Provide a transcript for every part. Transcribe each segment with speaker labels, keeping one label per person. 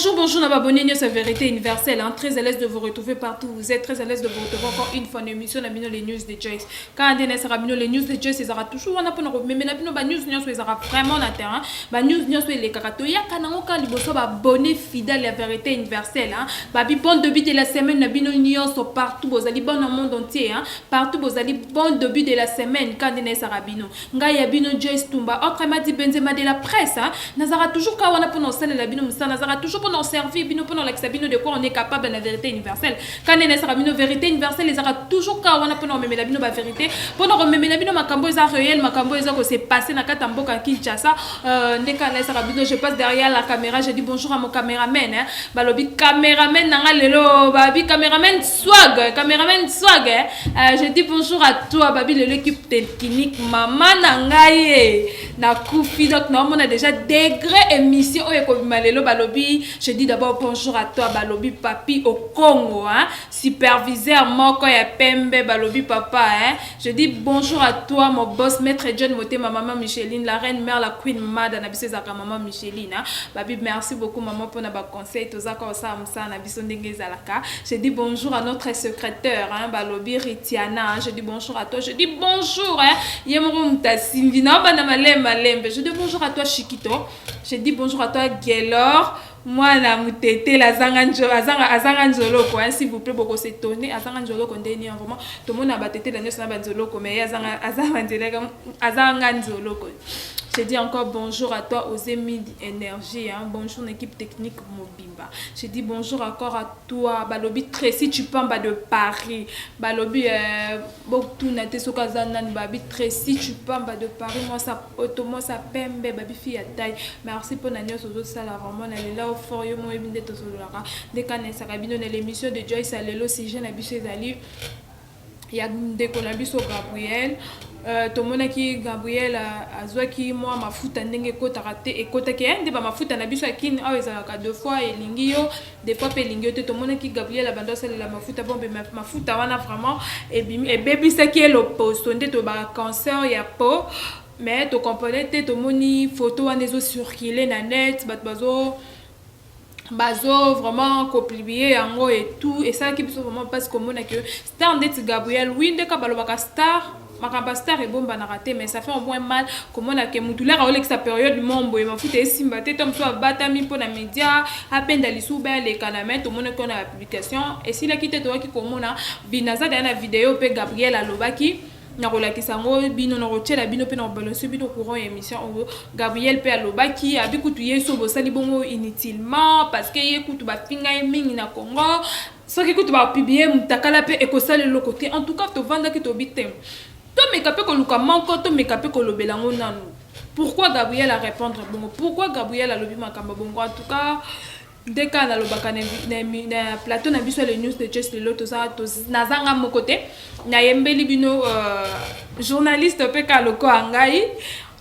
Speaker 1: Bonjour, bonjour, ma abonnée, c'est Vérité Universelle. Hein. Très à l'aise de vous retrouver partout. Vous êtes très à l'aise de vous retrouver encore une fois en émission. On a mis les news de Joyce. Quand on a mis les news de Joyce, ils auront toujours un peu de mais on a news, ils auront vraiment la terre. News, les kakato. Ya kanango ka liboso ba abonné fidèle à Vérité Universelle. Babi bon début de la semaine, na bino news partout. Vous allez bon dans le monde entier. Partout, vous allez bon début de la semaine. Quand on a sarabino. Nga ya bino Joyce Tumba. Autrement dit Benzema de la presse. Nazara toujours quand on a pour nos scènes la bino Nazara toujours pour nous servir, pour nous l'exabino de quoi on est capable de la vérité universelle. Quand on est sur la vérité universelle, les aura toujours quand on a pour nous remettre la bino la vérité. Pour nous remettre la bino makambo est réel, makambo est que c'est passé na katamboka Kinshasa. Ndeka na sur la bino, je passe derrière la caméra, je dis bonjour à mon caméraman. Balobi caméraman nanga lelo, babi caméraman swag. Je dis bonjour à toi, babi l'équipe technique, maman nangaye. Na koufi donc non, on a déjà degré émission au malelo balobi. Je dis d'abord bonjour à toi balobi papi au Congo superviseur moko ya pembe balobi papa Je dis bonjour à toi mon boss maître John Moté ma maman Micheline la reine mère la queen mad na biso zaka maman Micheline babi merci beaucoup maman pour na ba conseil tozaka ça amsa na biso ndenge zalaka. Je dis bonjour à notre secrétaire balobi Ritiana. Je dis bonjour à toi. Je dis bonjour yemoro mtasimbi na bana malembe. Je dis bonjour à toi Chiquito. Je dis bonjour à toi Gelor. Moi la mutete la azanganjolo quoi s'il vous plaît beaucoup s'étonner azanganjolo qu'on dénie vraiment tout le monde a batté la news na banjolo comme azanganjolo quoi. Je dis encore bonjour à toi aux Mid Énergie bonjour l'équipe technique Mobimba. Je dis bonjour encore à toi balobi Tracy Tupamba de Paris balobi beaucoup na te sokazanan babi Tracy Tupamba de Paris moi ça auto ça pembe babi fille à taille merci pour nanios aux autres ça là vraiment na là au fort yo mo ebinde to solaka de kana sakabino na l'émission de Joyce Alelo si jeune abiso ezali ya ndeko na biso Gabriel tomona ki Gabriel azwaki moi mafuta ndenge kotaka te ekotaki nde ba mafuta na biso akini awa ezalaka deux fois elingi yo des fois pe elingi yo te tomona ki Gabriel abando salela mafuta bombe mafuta wana vraiment ebebisaki eloposto nde to ba cancer ya peau mais to comprenez te tomoni photo wana ezo circuler na net bazo vraiment copier yango et tout et ça qui peut vraiment parce que mona que star net Gabriel oui ndeka balobaka star makamba star et bomba na raté mais ça fait au moins mal comme on a que mutulera avec sa période mombo et mafuta esimba te tom so batami pour na média à peine d'aller sous les canamètres tout monde qu'on a la publication et si la quitté toi qui comme on a binaza dans la vidéo pe Gabriel alobaki na rolakisa ngo bino na rochela bino pe na balancer bino courant émission Gabriel pe alobaki abikutu yeso bosali bongo inutilement parce que yekutu ba finga mingi na Congo so ki kutu ba publier mutakala pe ekosala le côté en tout cas to vanda ki to bitem to mekape ko luka manko to mekape ko lobela ngo nanu pourquoi Gabriel a répondre bongo pourquoi Gabriel a lobi makamba bongo en tout cas dès qu'on a le plateau na biso les news de Joyce Lelo to ça to nazanga mo côté na yembeli bino journaliste pe ka loko angai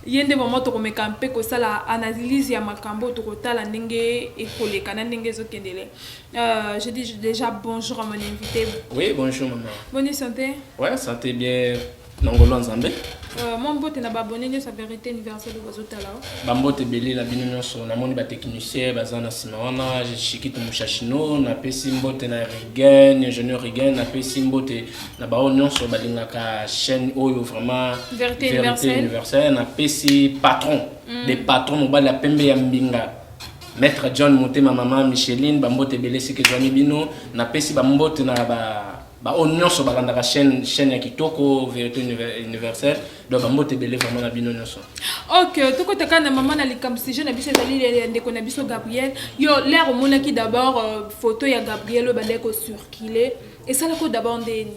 Speaker 1: yende moment to komeka mpe ko sala analyse ya makambo to kotala ndenge ekoleka na ndenge zokendele. Je dis déjà bonjour à mon invité.
Speaker 2: Oui, bonjour maman.
Speaker 1: Bonne santé.
Speaker 2: Ouais, santé bien. Nangolo Nzambe.
Speaker 1: Mon bote na ba abonné sa Vérité Universelle bazotala.
Speaker 2: Ba mbote belé la bino nyonso na moni ba technicien bazana simawana je shikito mushashino na pesi mbote na Rigen ingénieur Rigen na pesi mbote na ba nyonso balingaka chaîne oyo vraiment
Speaker 1: Vérité
Speaker 2: Universelle na pesi patron des patrons mo ba la pembe ya mbinga maître John Moté ma maman Micheline ba mbote belé sike zami bino na pesi ba mbote na ba onion so balanda chaîne ya kitoko Vérité Universelle donc ba mbote belé vraiment na bino nyonso.
Speaker 1: OK to ko takana maman na likamsi je na biso ezali ndeko na biso Gabriel yo l'air au monaki d'abord photo ya Gabriel bande ko circuler et ça là ko d'abord ndeni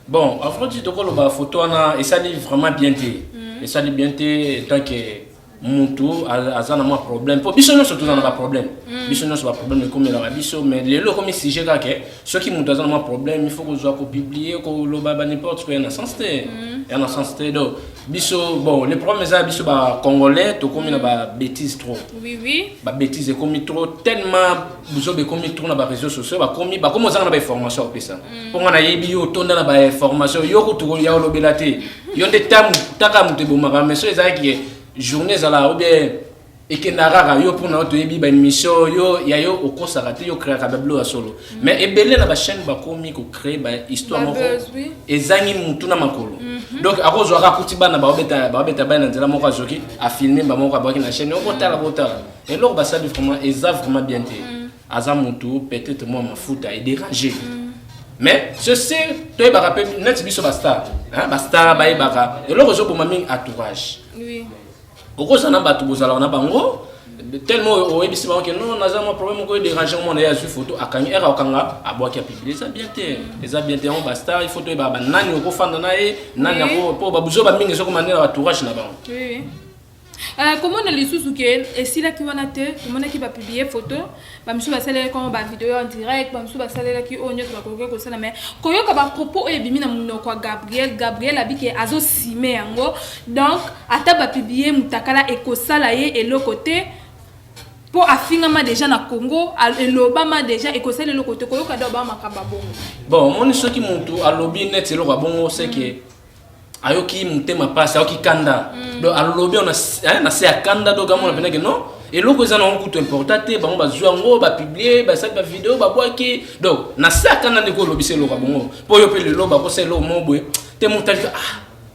Speaker 2: bon en fait to ko ba photo na et ça dit vraiment bien té et ça dit bien té tant que mutu azana mo problème pour biso non surtout dans la problème biso non sur problème comme la biso mais les lo comme sujet ka ke ceux qui mutu azana mo problème il faut que soit ko publier ko lo ba n'importe quoi en sens donc biso bon les problèmes ça biso ba congolais to comme na ba bêtise trop
Speaker 1: oui
Speaker 2: ba bêtise comme trop tellement biso be comme trop na ba réseaux sociaux ba comme ozana ba information pe ça pour na yebi yo tonda na ba information yo ko to ya lo belate yo de tam taka mutu bo mara mais so ezaki journée à la ou bien et que narara yo pour na to yebi ba émission yo ya yo okosaka te yo créer ka bablo ya solo mais ebele na ba chaîne ba komi ko créer ba histoire moko ezangi mutu na makolo donc akozo aka kuti bana ba obeta bana nzela moko azoki a filmer ba moko ba ki na chaîne okotala et lors ba ça vraiment vraiment bien te aza mutu peut-être moi mafuta et déranger mais je sais toi ba rappel net biso ba star hein ba star ba ibaka et lors zo bo mami entourage oui pourquoi na batu bozala na bango tellement au ebisi ba que non naza mo problème ko déranger mon ya sur photo akangi era okanga abwaki a publier ça bien te on basta il faut to ba nani ko fanda na e nani ko po ba buzo ba mingi so ko manela ba tourage na bango oui
Speaker 1: comment on a les sous que et si là qui va nater comment on qui va publier photo ba monsieur ba sala comme ba vidéo en direct ba monsieur ba sala qui on nyot ba ko sala mais koyo ka ba propos e bimi na munoko Gabriel abike azo sime yango donc ata ba publier mutakala e ko sala ye et le côté pour affirmer déjà na Congo et l'Obama déjà et que c'est le côté koyo ka do ba makamba bongo
Speaker 2: bon mon ce qui monte à lobby net c'est le bongo c'est que ayoki mutema passe ayoki kanda donc à lobby on a na c'est kanda donc on a besoin que non et le ko zana on coûte important te ba on ba zuango ba publier ba ça ba vidéo ba boaki donc na c'est kanda de ko lobby c'est le bongo pour yo pe le loba ko c'est le mobwe te montage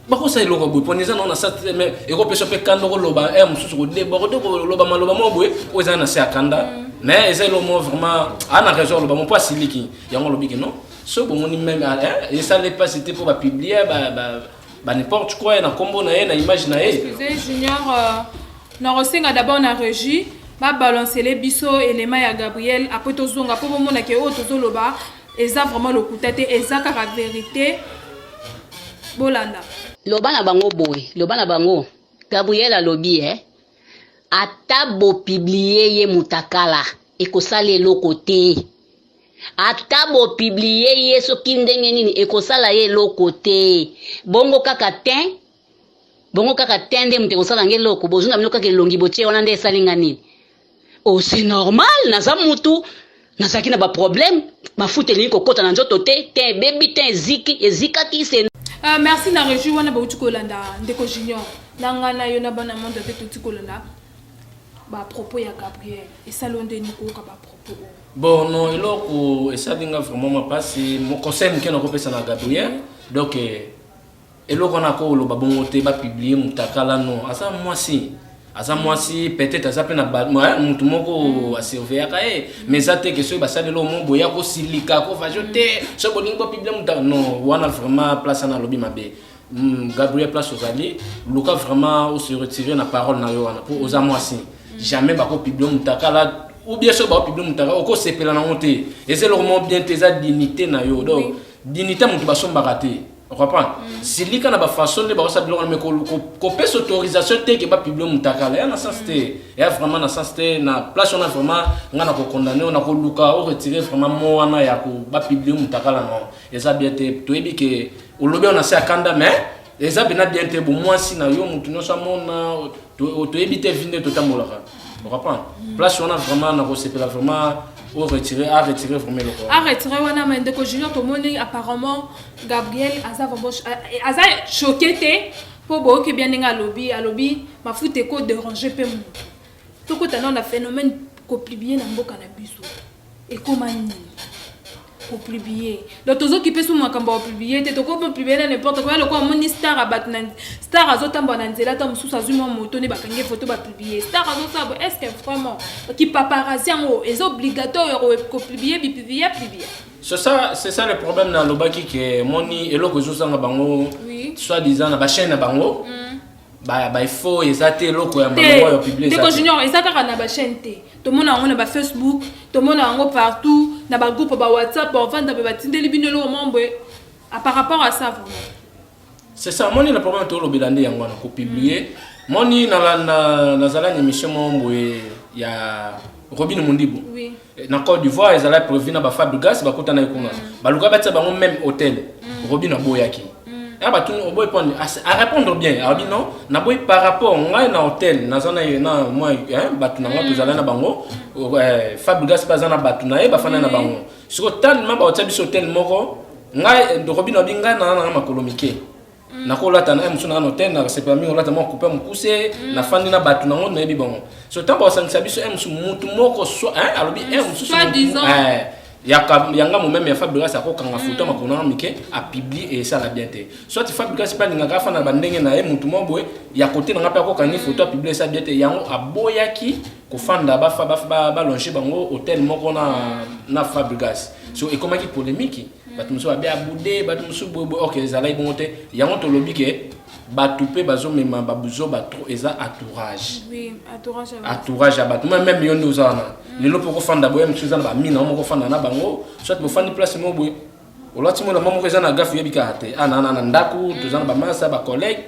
Speaker 2: bako sa iloko boy poneza na sa mais e ko peso pe kando ko loba e mususu ko de bako to ko loba maloba mo boy o za na se akanda mais eza lo mo vraiment ana raison loba mo pas siliki yango lobi que non so bo moni même et ça n'est pas c'était pour ba publier ba n'importe quoi na combo na na image na
Speaker 1: excusez junior na rosinga d'abord na régie ba balancer les biso élément ya Gabriel après to zonga po mo na ke o to loba eza vraiment le kutate eza ka vérité bolanda
Speaker 3: loba na bango boy loba na bango Gabriel alobi ata bo publier ye mutakala ekosala eloko te ata bo publier ye soki ndenge nini ekosala ye eloko te bongo kaka ten nde mutu ekosala nge eloko bozunga bino kaka elongi botie wana nde esalinga nini oh c'est normal naza mutu nazalaki na baproblème mafuta elingi kokota na nzoto te ebebi te ezikaki se
Speaker 1: merci na régie wana ba utikolanda ndeko junior nanga na yo na bana monde te utikolanda ba propos ya Gabriel et salonde niko ka ba propos
Speaker 2: bon non eloko esalinga vraiment ma passe mon conseil mke na kopesa na Gabriel donc eloko na ko lo ba bongo te ba publier mutakala non asa moi si peut-être asa pe na mutu moko a surveiller ka mais ça te que so ba salelo mo boya ko silika ko vajote so bolingo ba publier mutakala non wana vraiment place na lobi mabe Gabriel place aux alliés Luka vraiment ou se retirer na parole na yo wana pour aux moi jamais ba ko publier mutakala ou bien so ba publier mutakala o ko sepela na monter et c'est le moment bien tes dignité na yo donc dignité mutu ba somba raté. On comprend. Si li kana ba façon de ba sa biloko mais ko pèse autorisation te que ba publier mutakala ya na sens te ya vraiment na sens te na place on a vraiment ngana ko condamner on a ko luka o retirer vraiment mo wana ya ko ba publier mutakala non et ça bien te to ebi que o lobe on a sa kanda mais et ça bien bien te bo moi si na yo mutu no sa mona to ebi te vinde to tamolaka. On comprend. Place on a vraiment na ko sepela vraiment ou retirer vraiment le corps.
Speaker 1: À retirer wana mende ko junior to moni apparemment Gabriel aza choqué te pour bo que bien nga lobby ma foute ko déranger pe mu. To ko tana na phénomène ko publier na mboka na biso. Et comment ni ko publier. Donc tozo ki pe sou makamba ko publier te to ko publier na n'importe quoi le ko moni star abat na star azotamba na nzela ta mususu azuma moto ne bakange photo ba publier star azotamba est-ce que vraiment qui paparazzi en est obligatoire ko publier publier
Speaker 2: c'est ça le problème dans lobaki que moni eloko zosanga bango soit disant na ba chaîne na bango ba il faut ezate eloko ya bango ya publier ça
Speaker 1: Ndeko junior ezaka na ba chaîne te to mona ngo na ba Facebook to mona ngo partout na ba groupe ba WhatsApp ba vendre ba tindeli binelo membre par rapport à ça vraiment.
Speaker 2: C'est ça, moi, le problème est que je vais publier. Moi, dans la émission, il y a Robin Mondibo. Oui. Dans Côte d'Ivoire, ils allaient prévenir à Fab Gas, ils allaient prévenir même hôtel. Robin Aboyaki. Et à répondre bien, non, par rapport à hôtel, moi, Fab Gas, pas un batuna, et Bafana Bango. Sur tellement hôtel, Robin Obinga, na Makolomike. nakolata na musu na hôtel na c'est permis olata mo couper mon couser na fandi na batu na ngo na yebi bon so tant ba sangisa biso musu mutu moko so alobi musu yanga mo même ya Fabregas akokanga photo makona mike a publier et ça la bien te soit Fabregas pas ninga fa na bandenge na mutu mobwe ya côté na ngapa akokanga photo a publier ça bien te yango aboyaki ko fanda ba longer bango hôtel moko na Fabregas so et comment qui polémique batu musu ba abudé batu musu bobo OK zalai bonté yango to lobi ke batu pe bazo mema babuzo batro eza entourage
Speaker 1: oui
Speaker 2: entourage batu même yondo uzana lelo poko fanda boye musu zana ba mina moko fanda na bango soit bo fandi place mo boye olati mo na mamo ko zana gafu yebika ate ana ndaku tozana ba masa ba collègue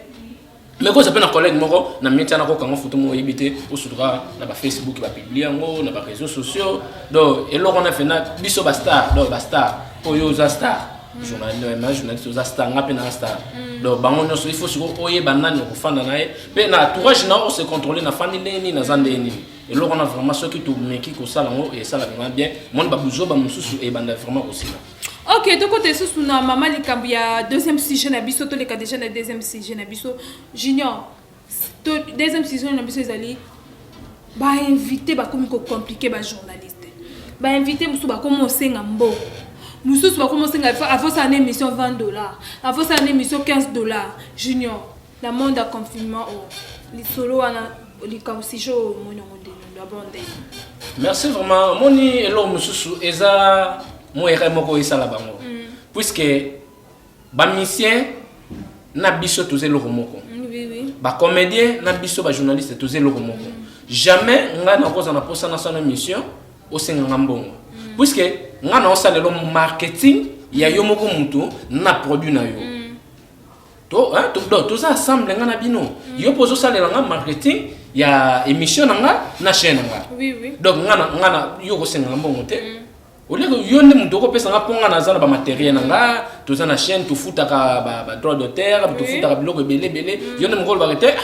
Speaker 2: mais ko ça peut na collègue moko na mieta na ko kango photo mo yebite o sudra na ba Facebook ba publier ngo na ba réseaux sociaux donc eloko na fena biso ba star donc ba star oyo za star journaliste aux star ngape na star donc bango nyonso il faut siko oyeba nani ko fanda na ye pe na entourage na o se contrôler na fandi neni na zande neni eloko na vraiment ce qui to meki ko sala ngo et ça la vraiment bien mon ba buzo ba mususu e banda vraiment aussi là.
Speaker 1: Ok, de côté sous na maman likambu ya deuxième sujet na biso to le cas déjà na deuxième sujet na biso junior to deuxième sujet na biso ezali ba invité ba komi ko compliqué ba journaliste ba invité musu ba komo senga mbo musu ba komo senga avant ça une émission $20 avant ça une émission $15 junior la monde a confinement les solo ana likambu sijo mono modelo la bande.
Speaker 2: Merci vraiment moni elo mususu eza mo ere moko isala bango puisque ba musicien na biso toze lo moko ba comédien na biso ba journaliste toze lo moko jamais nga na koza na posa na sana émission au senga mbongo puisque nga na osala lo marketing ya yo moko mutu na produit na yo to za ensemble nga na bino yo pozo sala nga marketing ya émission na chaîne nga donc nga na yo ko senga mbongo te ole ko yonde mutu ko pesa nga ponga na zana ba matériel nga to za na chaîne to futaka ba droit d'auteur to futaka biloko belé yonde mukolo ba rete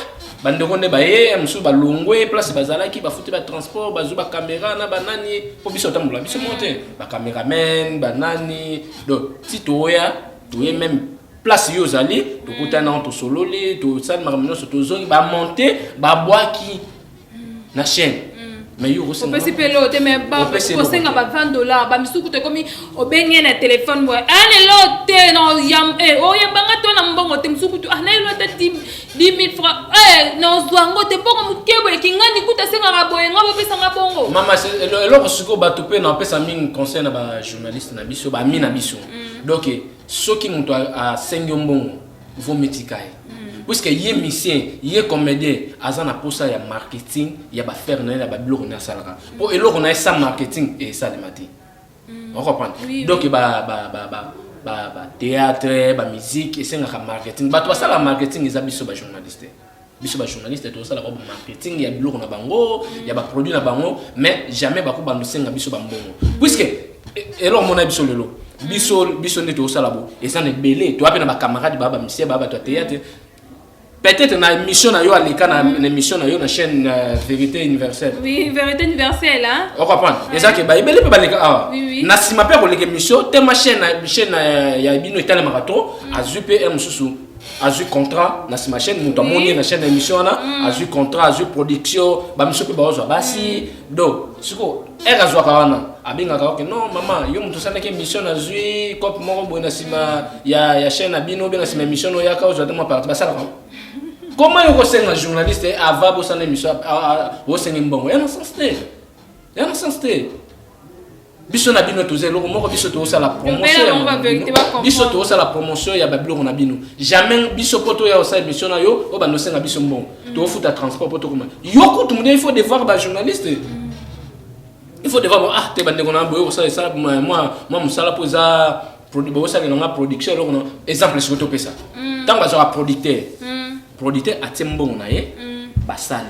Speaker 2: bande ko ne ba ye musu ba longwe place bazalaki ba futi ba transport ba zuba caméra na banani po biso tambula biso monter ba cameraman banani donc si to ya to ye même place yo zali to kutana to sololi to sal maramino to zongi ba monter ba boaki na chaîne mais yo
Speaker 1: on peut s'appeler te mais ba ko senga ba $20 ba misuku te komi obenye na téléphone boy ane lote no yam o yembanga to na mbongo te misuku tu ana lo ta 10,000 francs no zwango te poko mukebo ekingani kuta senga ka boy ngabo pesa nga bongo
Speaker 2: mama eloko siko ba to pe na pesa mingi conseil na ba journaliste na biso ba mina biso donc soki muto a sengi mbongo faut metikai puisque yé musicien yé comédien azana posa ya marketing ya ba faire na ba blog na salaka pour eloko na ça marketing et ça le matin on comprend donc ba théâtre ba musique et c'est nga marketing ba to ça la marketing ils abiso ba journaliste to ça la ba marketing ya blog na bango ya ba produit na bango mais jamais ba ko ba senga biso ba mbongo puisque eloko mona biso lelo biso ne to ça la bo et ça ne belé to apena ba camarade ba musicien ba to théâtre peut-être na émission na yo alika na émission na yo na chaîne Vérité Universelle.
Speaker 1: Oui, Vérité Universelle hein.
Speaker 2: On comprend. Et ça que ba ibele pe balika ah. Na sima pe ko leke émission te ma chaîne ya bino etale marathon azu PM susu azu contrat na sima chaîne muto moni na chaîne émission na azu contrat azu production ba miso pe ba ozo basi do siko era zo kawana abinga ka non maman yo muto sana ke émission na zui cop moko bo na sima ya chaîne na bino be na sima émission no ya ka ozo tellement parti ba sala comment yo ko senga journaliste ava bo sana émission wo senga mbongo ya na sens te biso na bino toze loko moko biso to sala promotion biso to sala promotion ya babilo na bino jamais biso poto ya osala émission na yo o bando senga biso mbongo to futa transport poto kuma yo ko tout il faut devoir ba journaliste il faut devoir te bande kona boyo osala ça moi musala poza produit bo osala na production loko no exemple sur to pesa tant ba zo producteur atembongo na ye basali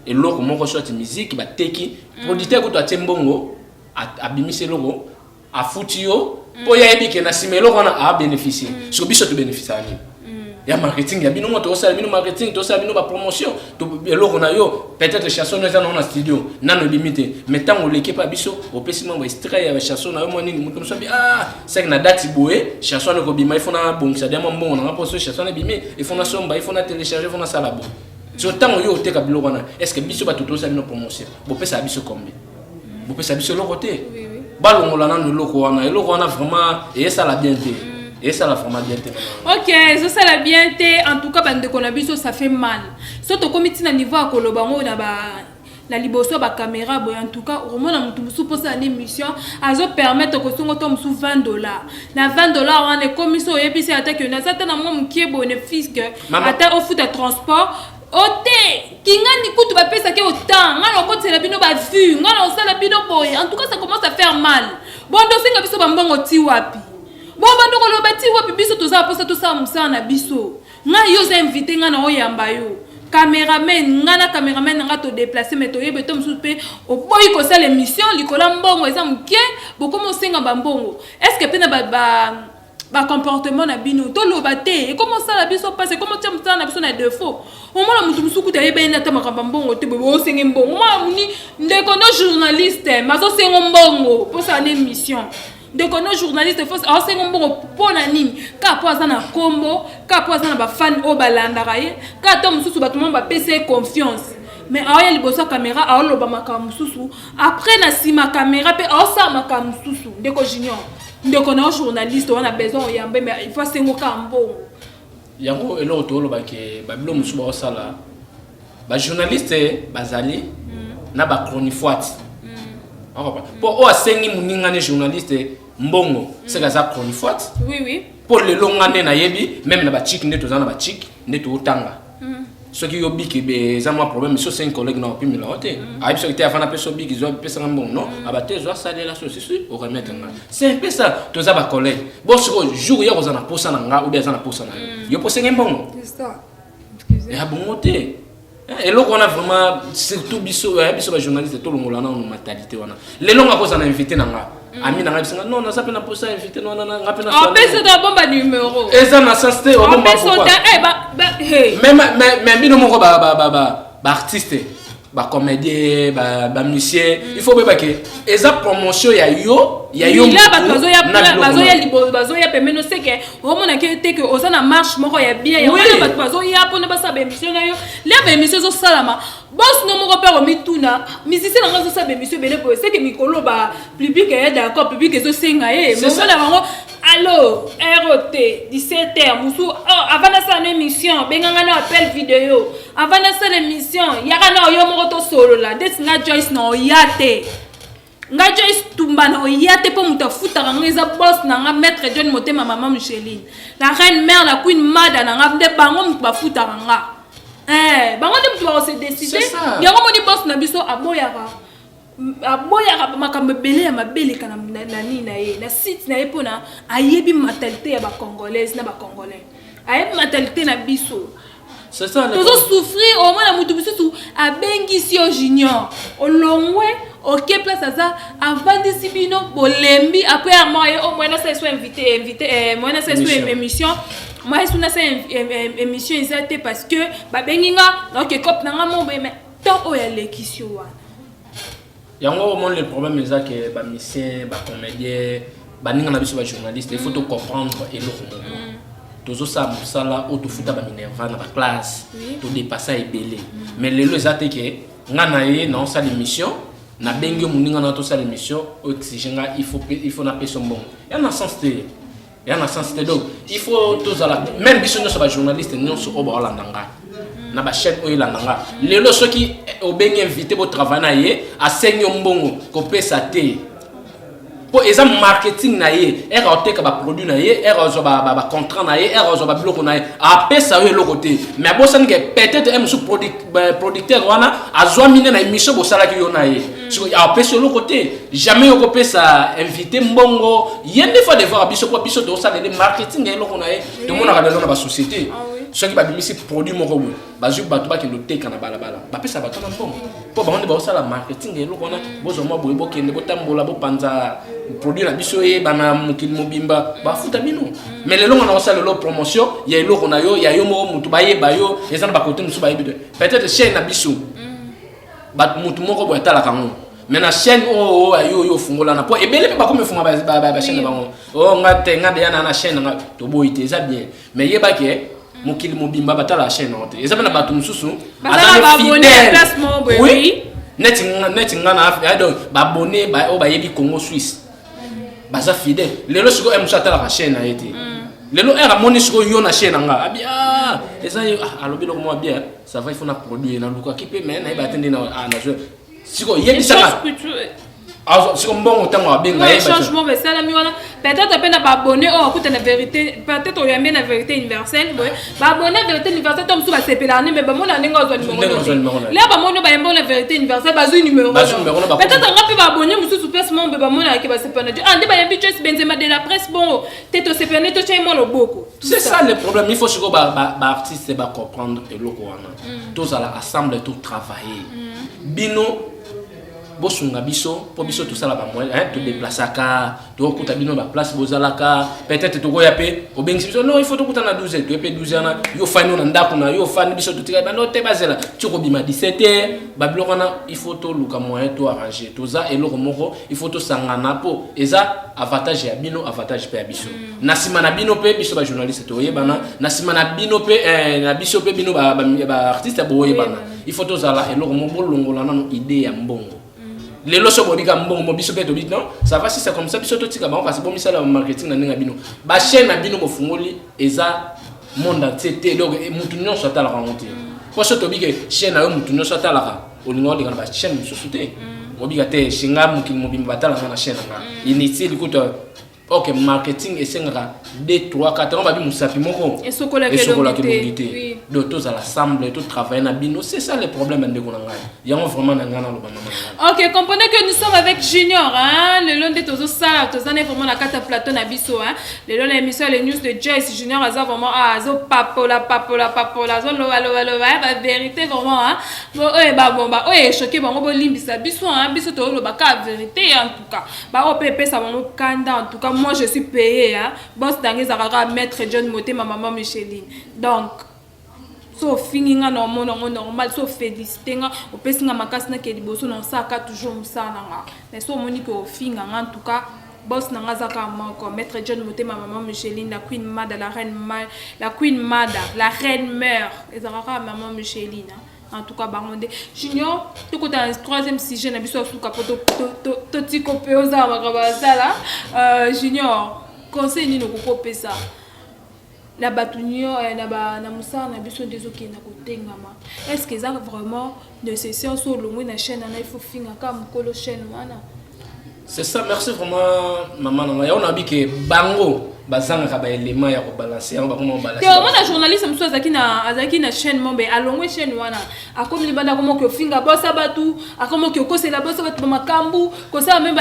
Speaker 2: et loko moko soit musique ba teki producteur ko to atembongo abimise loko afuti yo po ya ebike na simelo kona a bénéficier so biso to bénéficier ani Il y a marketing, il y a bino marketing, tout ça bino promotion. Eloko na yo peut-être chanson nous dans un studio, nano limité. Mais tant on l'équipe pas biso, au pessiment va extrait avec chanson na yo moni mutum so bi c'est que na date boé, chanson ko bima il faut na bon ça demande bon on a posé chanson na bimé, il faut na somba, il faut na télécharger, il faut na sala bon. Sur tant yo te ka biloko na, est-ce que biso ba tout ça bino promotion. Bo pesa biso combien? Bo pesa biso lo côté.
Speaker 1: Oui oui.
Speaker 2: Balongo la na loko wana, eloko wana vraiment et ça la bien té. Et ça la vraiment bien.
Speaker 1: Ok, ça la bien. En tout cas, ça fait mal. Surtout comme tu as niveau à Kolobango, la liboso ba caméra, en tout cas, au moins on a supposé une émission, à se permettre que son tombe sous $20. Na $20, on est comme ça, et puis c'est attaque. On a certainement qui est bénéfice que attaque au foot de transport. Ote, kinga ni kutu ba pesa ke autant, ngalo ko tsela bino ba vu, ngalo sala bino boy. En tout cas, ça commence à faire mal. Bon, donc singa biso ba mbongo ti wapi. Bon bandoko lo bati wapi biso toza posa to sa musana na biso nga yo za invité nga na oyamba yo cameraman nga na cameraman nga to déplacer mais to yebe to msusu pe o boy ko sa l'émission likola mbongo eza mke boko mo senga ba mbongo est-ce que pena ba comportement na bino to lo baté et comment ça la biso passe comment tu musana na biso na défaut au moins mutu musuku ta yebe na ta makamba mbongo te bo senga mbongo moi muni ndeko no journaliste mazo senga mbongo pour sa émission. Donc nos journalistes faut c'est un bon pour nani ka poza na combo ka poza na ba fan o balanda raye ka tom susu batuma ba PC confiance mais aya liboso caméra a lo ba makamu susu après na sima caméra pe o sa makamu susu ndeko junior ndeko na journaliste on a besoin yambe mais il faut sengo ka mbongo
Speaker 2: yango elo to lo ba ke ba bilo musu ba sala ba journaliste bazali na ba chronifoite. Pour asengi muninga ne journaliste mbongo c'est que ça chronifoite.
Speaker 1: Oui oui.
Speaker 2: Pour le longane na yebi même na ba chick ne to za na ba chick ne to tanga. Ce qui yobi ke be za moi problème so c'est un collègue na opi mila hote. A biso te afana peso big zo pesa mbongo non abate zo saler la société au remettre na. C'est un peu ça to za ba collègue. Bon ce jour ya ko za na posa na nga ou bien za na posa na. Yo posa mbongo.
Speaker 1: C'est ça.
Speaker 2: Excusez. Ya bon hote. Et là, on a vraiment, surtout biso journaliste, tout le monde a une mentalité. Les longs à cause on a invité Nanga. Ami Nanga, non, on s'appelle pour ça invité, non, on a appelé.
Speaker 1: On peut se donner un numéro.
Speaker 2: Et ça, on a sensé.
Speaker 1: On peut se donner.
Speaker 2: Mais mais mon artiste, comédien, musicien, il faut que et ça promotion ya yo
Speaker 1: là bazo ya pemeno c'est que au moins que au ça na marche moko ya bien ya bazo ya pour ne pas ça émission na yo les émissions zo salama boss no moko père mituna musicien na zo ça émission belé pour c'est que mikolo ba public est d'accord public zo senga mais on a vraiment allo ROT 17h musu avant ça une émission benganga na appel vidéo avant ça l'émission yaka na yo moko to solo là desinga Joyce no yate nga Joyce tumba na yate po muta futa ngeza boss na nga maître John Motema maman Micheline la reine mère la queen mada na nga de bango muta futa nga bango de muta se décider yango moni boss na biso aboyaka makambe belé ya mabele kana nani na ye na site na ye pona ayebi mentalité ya ba congolaise na ba congolais ayebi mentalité na biso
Speaker 2: c'est ça
Speaker 1: tous souffrir au moins la mutu biso a bengisi o junior o longwe OK place ça avant de sibino bolembi après moi au moins ça soit invité moi ça soit émission moi ça émission exacte parce que ba benginga donc cop na ngamo mais tant o ya lekisio wana
Speaker 2: yango mon le problème est que ba musicien ba comédien ba ninga na biso ba journaliste il faut to comprendre eloko tozo sa musala o to futa ba minerva na ba classe to dépasser ebelé mais lelo ezate ke nga na ye na sa l'émission na bengi muninga na to sa l'émission oxygène il faut na peso bon ya na sens te donc il faut tous la même biso no ba journaliste non so o ba landanga na ba chaîne oyo landanga lelo soki o bengi invité bo travailler na ye a senyo mbongo ko pesa te pour exemple marketing na ye era oteka ba produit na ye era zo ba contrat na ye era zo ba biloko na ye a pesa yo le côté mais bo sanke peut-être un sous producteur wana azwa mine na émission bo sala ki yo na ye so a pesa le côté jamais yo ko pesa invité mbongo yende fois de voir biso to sala de marketing e loko na ye to mona ka na ba société ceux qui ba bimisi produit moko bo bazu ba to ba ke lo teka na bala ba pesa ba to na mbongo po ba on ba sala marketing e loko na bo zo mo bo kende bo tambola bo panza produit na biso ye bana mukili mobimba ba futa bino mais le long on a aussi le promotion il y a eloko na yo il y a yo mo mutu ba ye ba yo ezana ba côté musu ba ye peut-être chaîne na biso ba mutu moko bo etala kango mais na chaîne yo fungola na po ebele pe ba comme funga ba chaîne bango ngate ngade yana na chaîne nga to boite ça bien mais ye ba ke mukili mobimba batala chaîne ote ezana ba tu mususu
Speaker 1: azana fidèle placement
Speaker 2: oui net na donc ba abonné ba o ba yebi Congo Suisse baza fidèle lelo siko emsata la chaîne na été lelo era moni siko yo na chaîne nga abia eza alobi lo mo bien ça va il faut na produire na luka kipe mais na ba tende na na siko yebi saka siko mbongo tango abenga
Speaker 1: yeba changement mais ça la mi wana peut-être peine ba abonné écoute la vérité peut-être y a bien la vérité universelle ba abonné vérité universelle tom sou ba sepela mais ba mona ninga zo numéro là ba mona ba yembo la vérité universelle ba zo numéro peut-être nga pe ba abonné musu placement ba mona ke ba sepena ande ba yembi Joyce Benzema de la presse bon teto sepena to chai mo lo boko
Speaker 2: c'est ça le problème il faut siko ba artiste ba comprendre eloko wana tous à ensemble tout travailler bino bosunga biso po biso tout ça là ba moyen te déplacer ka to kuta bino ba place bozalaka peut-être to ko yape obengi biso non il faut to kuta na 12h to yape 12h na yo fani na ndako na yo fani biso to tika ba no te bazela tiko bima 17h ba biloko na il faut to luka moyen to arranger to za eloko moko il faut to sangana po eza avantage ya bino avantage pe ya biso na sima na bino pe biso ba journaliste to yebana na sima na bino pe na biso pe bino ba artiste bo yebana il faut to zala eloko moko longola na idée ya mbongo les loso bobika mbongo mobiso pe to bit non ça va si c'est comme ça biso to tika ba kasi bomisa la marketing na ninga bino ba chaîne na bino bofungoli eza monde entier donc mutu nyonso atala kangote po so to bike chaîne na yo mutu nyonso atala ka olingo de ba chaîne mususu te obika te shinga mukili mobimba batala na chaîne nga inutile kuto OK marketing esengaka 2 3 4 ans ba bi musapi moko
Speaker 1: et sokola ke
Speaker 2: longité donc tous à l'assemble tout travailler na bino c'est ça le problème de konanga yango vraiment na ngana lo banana.
Speaker 1: OK, comprenez que nous sommes avec Junior hein le long de tozo ça tozane vraiment la carte plateau na biso hein le long l'émission les news de Joyce Junior aza vraiment azo papola zo lo ba vérité vraiment hein bon choqué bango bo limbisa biso hein biso to lo ba ka vérité en tout cas ba o pepe ça bango kanda en tout cas moi je suis payé hein boss dangue zakara maître John Moté ma maman Micheline donc so finginga normal so félicité nga opesinga makasi na ke liboso na saka toujours musana nga mais so moni ko finga en tout cas boss na nga zaka moko maître John Moté ma maman Micheline la queen mada la reine la reine mère ezaka maman Micheline en tout cas baronde Junior tout côté un troisième sujet na biso suka poto to tiko pe oza makaba sala Junior conseil ni no ko pesa la batunio na musa na biso dezoki na kotengama est-ce que ça vraiment nécessaire sur le moins na chaîne na il faut finga comme kolo chaîne wana
Speaker 2: c'est ça merci vraiment maman na on a dit que bango bazanga ka ba élément ya ko balancer on va comment balancer
Speaker 1: te on a journaliste mso azaki na chaîne mombe alongwe chaîne wana akomi libanda komo ko finga bossa batu akomo ko kosela bossa batu makambu ko ça même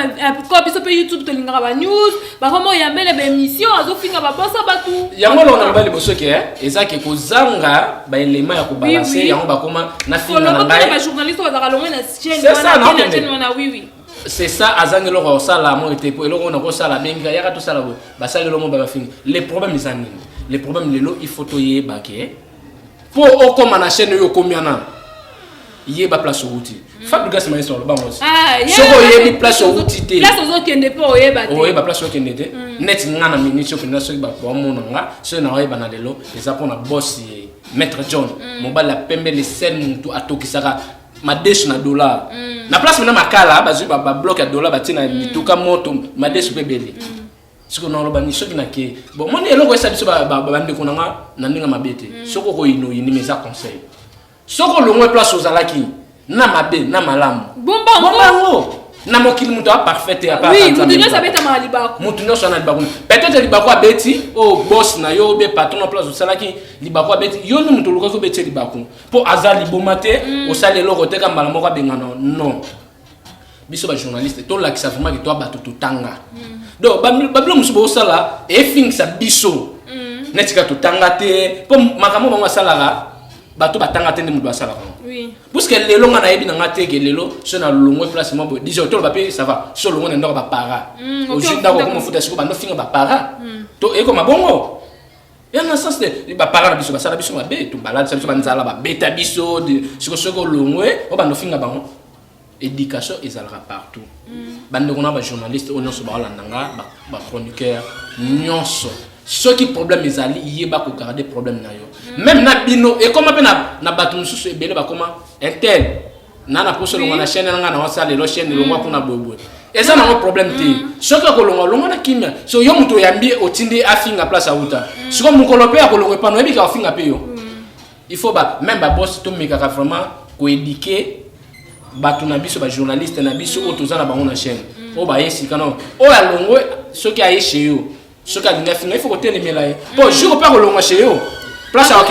Speaker 1: ko biso pe YouTube to lingaka ba news ba komo yambele ba émission azo finga ba bossa batu
Speaker 2: yango lo na ba liboso ke ezaki ko zanga ba élément ya ko balancer yango ba koma na finga na ngai
Speaker 1: ba journaliste bazaka longwe na chaîne wana oui
Speaker 2: c'est ça azangi lo ko sala mo était pour eloko na ko sala benga yaka to sala ba sala lo mo ba finga les problèmes les amis les problèmes lelo il faut to yeba ke pour o comme na chaîne yo combien yeba place outil Fabrice ma sur le bango soko yebi place outil te
Speaker 1: place ozo kende po yeba te
Speaker 2: oyeba place o kende te net ngana minute ko na so ba po mo nga so na oyeba na lelo eza pona boss maître John mo ba la pembe les scènes to atokisaka ma $2 na place na makala bazu ba bloc ya dollar batina bituka moto ma $2 bebele siko na loba ni soki na ke bon moni eloko esa biso ba bande konanga na ndinga mabete soko ko ino yini meza conseil soko longwe place ozalaki na mabe na malamu bombango na mokili muto a parfait et a pas
Speaker 1: oui mutu nyosa beta malibako
Speaker 2: mutu nyosa na libako peut-être libako abeti o boss na yo be patron na place osalaki libako abeti yo ni mutu luka ko beti libako po azali bomate osale loko teka mbala moko bengana non biso ba journaliste to la ki sa vraiment que toi bato tutanga donc bablo musu bo sala e fing sa biso netika tutanga te po makamo bango salaka bato batanga tende mudu asala ko
Speaker 1: oui
Speaker 2: parce que lelo nga na yebi na ngate ke lelo so na longwe place mo 10 auto ba pe ça va so longo na ndako ba para au jour ndako ko mo futa siko ba no finga ba para to eko mabongo ya na sens de ba para na biso ba sala biso ba be to balade biso ba nzala ba beta biso de siko longwe o ba no finga ba éducation ezalaka partout bande ko na ba journaliste o nyonso ba landanga ba chroniqueur nyonso ce qui problème ezali yeba ko garder problème na yo même na bino et comment pe na batu mususu ebele ba comment intel na poso longa na chaîne nga na wasale lo chaîne longa kuna bobo eza na problème te ce que ko longa na kimia so yo muto yambi otindi afinga place auta siko mukolo pe ko longa pa no ebika afinga pe yo il faut ba même ba boss to meka vraiment ko éduquer batu na biso ba journaliste na biso o tozana bango na chaîne o ba yesi kana o ya longo ce qui a chez yo ce qu'a dit il faut que tu aies les médailles. Bon, je ne peux pas le chez eux. Place à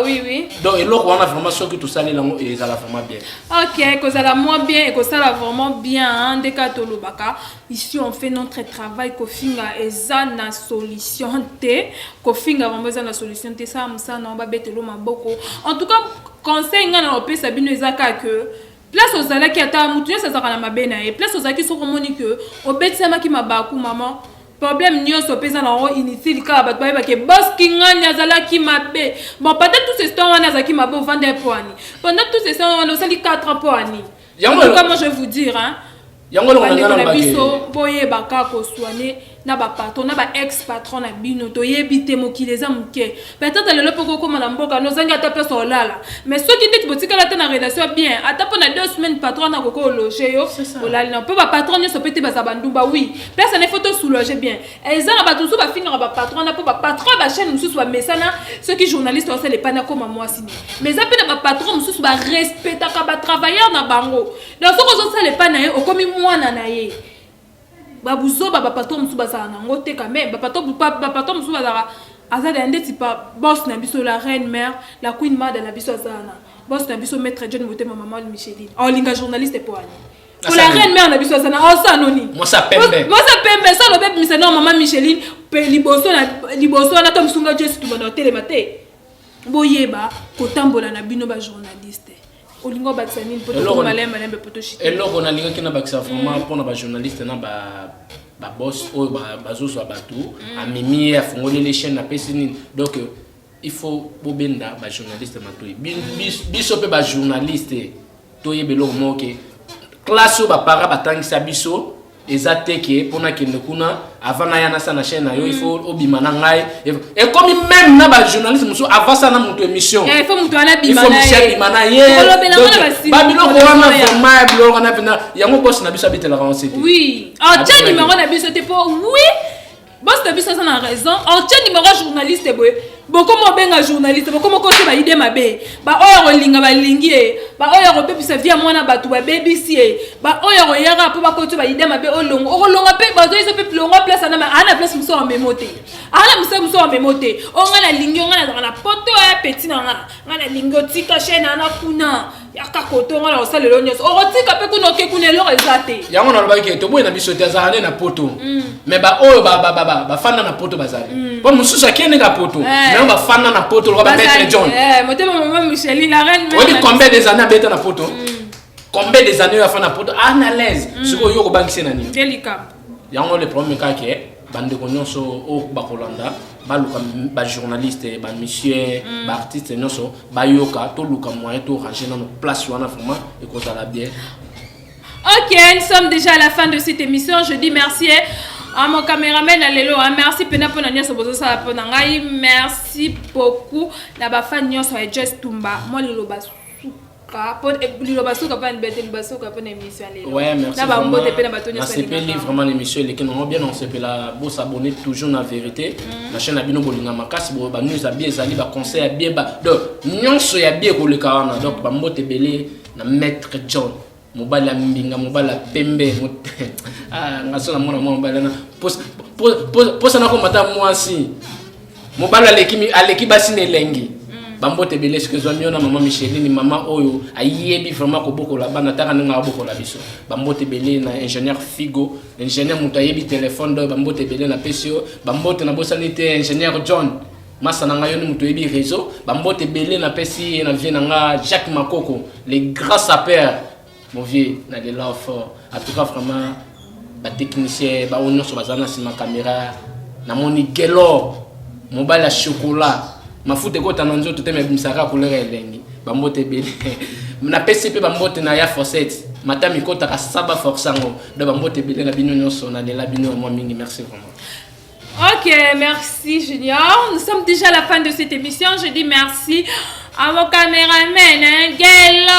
Speaker 2: oui, oui. Donc, et là, on a vraiment ce que tout ça, et ça va vraiment bien.
Speaker 1: Ok, que ça va moins bien et que ça va vraiment bien. Dès que tu baka, ici, on fait notre travail. Kofinga et ça, na solution. Kofinga, vraiment, ça, na solution. Ça, ça, on va mettre l'eau beaucoup. En tout cas, conseil, on a opé Sabine Ezaka que. Place aux alaki qui attendent, mutunya ça sera na mabena et place aux alaki qui sont communiqués. Au bête ça qui m'a baku maman. Problème nyonso pesa na ro inutile ka bato ba ke boss kinganya zalaki mabe. Bon peut-être tous ces temps on a zaki mabe vendre poani. Pendant tous ces temps on a sali 4 poani. Comment je vais vous dire hein? Yango lo ngana na biso boye baka ko soigner na ba patron na ba ex patron na bino to yebite mokileza muke. Peut-être le poko comme na mboka no zanga ta pesa olala. Mais ceux qui dit botika la tena relation bien, ata pona 2 semaines patron na koko loger yo. Olala na pe ba patron nyo sopete ba zabandumba oui. Personne ne faut te soulager bien. Et ça ba tout ba finir ba patron na pe ba patron ba chaîne mususu ba mesana ceux qui journalistes on sait les pana comme moi sini. Mais ça pe na ba patron mususu ba respecta ka ba travailleur na bango. Donc ceux qui les pana au comme mwana na ye babuzo ba patron musu bazana nango te quand même ba patron musu bazara azada ndeti pa boss na biso la reine mère la queen mother na biso azana boss na biso maître John Motema maman Micheline en linga journaliste pour ani pour la reine mère na biso azana o sanoni moi ça pembe ça le bébé misana maman Micheline pe liboso na tom sunga Jesse tu bana télé maté boyeba ko tambola na bino ba journaliste. Et là, on a linga qui n'a pas vraiment pour les journalistes, les boss, les autres bateaux, à mimi, à fonder les chaînes, à pesiner. Donc, il faut pour les journalistes, biso pe journaliste, toye belo moke, classe au para batang sabiso. Exacté que pour na kende kuna avant na yana sana chaîne yo il faut obimana ngai et comme même na ba journaliste muso avant ça na mon émission il faut muto ana bimana ye babilo ko wana vraiment bilo wana pena yango boss na biso abitela ka on oui en tien numéro na biso te pour oui boss na biso ça na raison en tien numéro journaliste boy beaucoup mo benga journaliste beaucoup mo ko te ba idée mabe ba oyo linga ba lingi ba oyo ko pepisa via mwana batu ba BBC ba oyo ko yara po ba ko te ba idée mabe olonga pe ba zo iso pe longa place na ana place muso en memote ana muso en memote o ngana lingi o ngana na poto ya petit na ngana lingo tika chaîne ana kuna yaka koto ngana o sale lo nyos o tika pe kuno ke kunelo ezate yango na loba ke to boy na biso te za na poto mais ba oyo ba fana na poto bazali po mususu akene ka poto mais ba fana na poto lo ba mettre John Motema maman Micheline la reine oui combien des années beta na poto combien des années ya fana poto analyse siko yo ko bankise na ni délicat yango le problème ka ke bande ko nyonso o ba kolanda ba luka ba journaliste ba monsieur ba artiste nyonso ba yoka to luka moyen to ranger na place wana vraiment et ko ça la bien. OK, nous sommes déjà à la fin de cette émission. Je dis merci à mon caméraman Alelo, merci Pena pour nanya sobozo ça pour nangai, merci beaucoup la ba fan nyonso et Just Tumba. Moi le basuka pour le basuka pas une bête le basuka pour émission Alelo. Ouais, merci. La ba mbote Pena batonyo ça. C'est vraiment l'émission les qui nous bien on se peut la beau s'abonner toujours la vérité. La chaîne Abino Bolinga Makasi bo ba news bien zali ba conseil bien ba. Donc nyonso ya bien ko le kawana donc ba mbote belé na maître John. Mobala mbinga mobala pembe ngasona mwana mobala na posa na ko mata mwasi mobala aleki basi ne lengi bambote belé ce que zo miona maman Micheline maman oyo ayebi vraiment ko bokola bana taka nga bokola biso bambote belé na ingénieur Figo ingénieur muto ayebi téléphone do bambote belé na PCO bambote na bosanité ingénieur John
Speaker 2: masa na ngayo ni muto ebi réseau bambote belé na pesi na vie na nga Jacques Makoko les grands sapeurs mon vieux na de love en tout cas vraiment ba technicien ba onyo so bazana sima caméra na moni gelo mobile à chocolat mafuta ko tananzo tout me bimsaka couleur elengi bambote belé na PCP bambote na ya forcette matami kota ka saba forçango de bambote belé na bino nyonso na de la bino moi mingi merci vraiment.
Speaker 1: Ok, merci Junior. Nous sommes déjà à la fin de cette émission. Je dis merci à mon caméraman, hein, Gaël.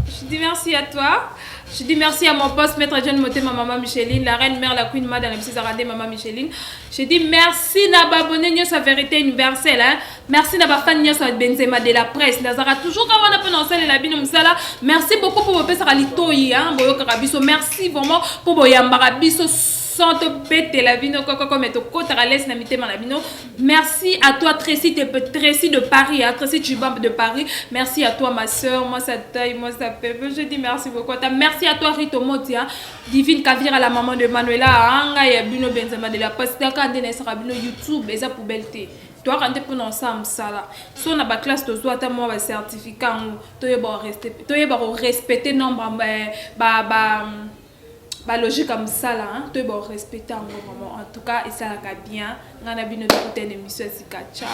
Speaker 1: Je dis merci à toi. Je dis merci à mon poste, Maître John Moté, ma maman Micheline, la reine mère, la queen madame, la petite Zaradé, maman Micheline. Je dis merci à abonné sa vérité universelle. Hein. Merci à fan sa Benzema de la presse. Nazara toujours quand on a prononcé la bino musala. Merci beaucoup pour vos pèses à l'itoyi, hein, boyo karabiso. Merci vraiment pour vos yambarabiso. Sans te péter la bino, comme tu côté na mité malabino. Merci à toi Tracy de Paris, hein, Tracy Chubam de Paris. Merci à toi ma soeur, moi ça taille, moi ça fait. Je dis merci beaucoup. Merci à toi Rito Moti, hein, Divine Kavira la maman de Manuela, Anga et Bino Benzema de la poste. Quand on est sur YouTube, et ça poubelle té. Toi quand tu pour ensemble ça là. Si on a ba classe de toi, tu as moi certificat, tu es respecter nombre bah logique comme ça là, hein, tu dois respecter vraiment. En tout cas, et ça la bien. On a bien notre émission, ciao.